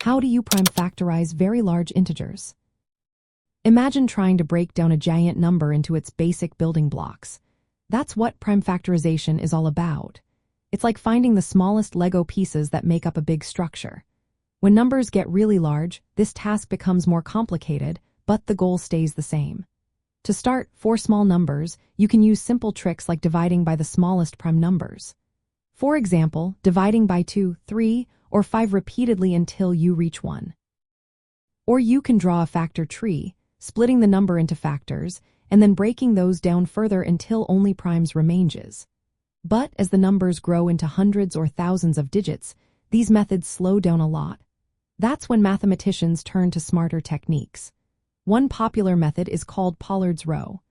How do you prime factorize very large integers? Imagine trying to break down a giant number into its basic building blocks. That's what prime factorization is all about. It's like finding the smallest Lego pieces that make up a big structure. When numbers get really large, this task becomes more complicated, but the goal stays the same. To start, for small numbers, you can use simple tricks like dividing by the smallest prime numbers. For example, dividing by 2, 3, or 5 repeatedly until you reach 1. Or you can draw a factor tree, splitting the number into factors, and then breaking those down further until only primes remains. But as the numbers grow into hundreds or thousands of digits, these methods slow down a lot. That's when mathematicians turn to smarter techniques. One popular method is called Pollards row.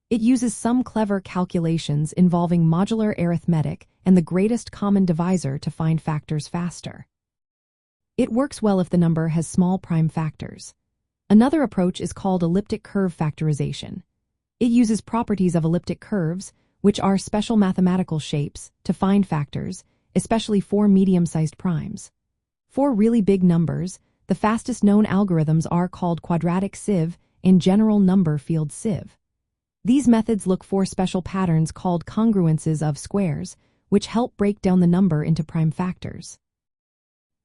It uses some clever calculations involving modular arithmetic and the greatest common divisor to find factors faster. It works well if the number has small prime factors. Another approach is called elliptic curve factorization. It uses properties of elliptic curves, which are special mathematical shapes, to find factors, especially for medium-sized primes. For really big numbers, the fastest known algorithms are called Quadratic Sieve and general number field Sieve. These methods look for special patterns called congruences of squares, which help break down the number into prime factors.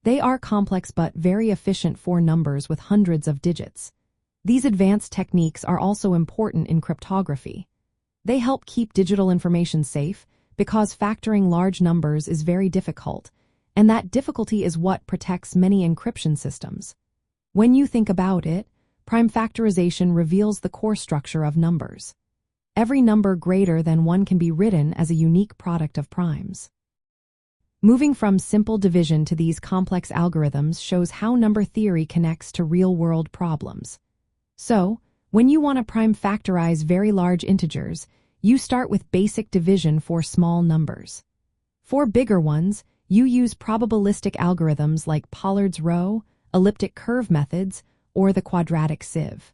They are complex but very efficient for numbers with hundreds of digits. These advanced techniques are also important in cryptography. They help keep digital information safe because factoring large numbers is very difficult, and that difficulty is what protects many encryption systems. When you think about it, prime factorization reveals the core structure of numbers. Every number greater than 1 can be written as a unique product of primes. Moving from simple division to these complex algorithms shows how number theory connects to real-world problems. So, when you want to prime factorize very large integers, you start with basic division for small numbers. For bigger ones, you use probabilistic algorithms like Pollards row, elliptic curve methods, or the quadratic sieve.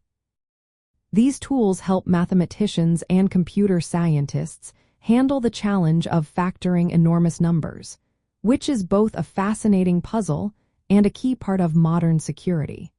These tools help mathematicians and computer scientists handle the challenge of factoring enormous numbers, which is both a fascinating puzzle and a key part of modern security.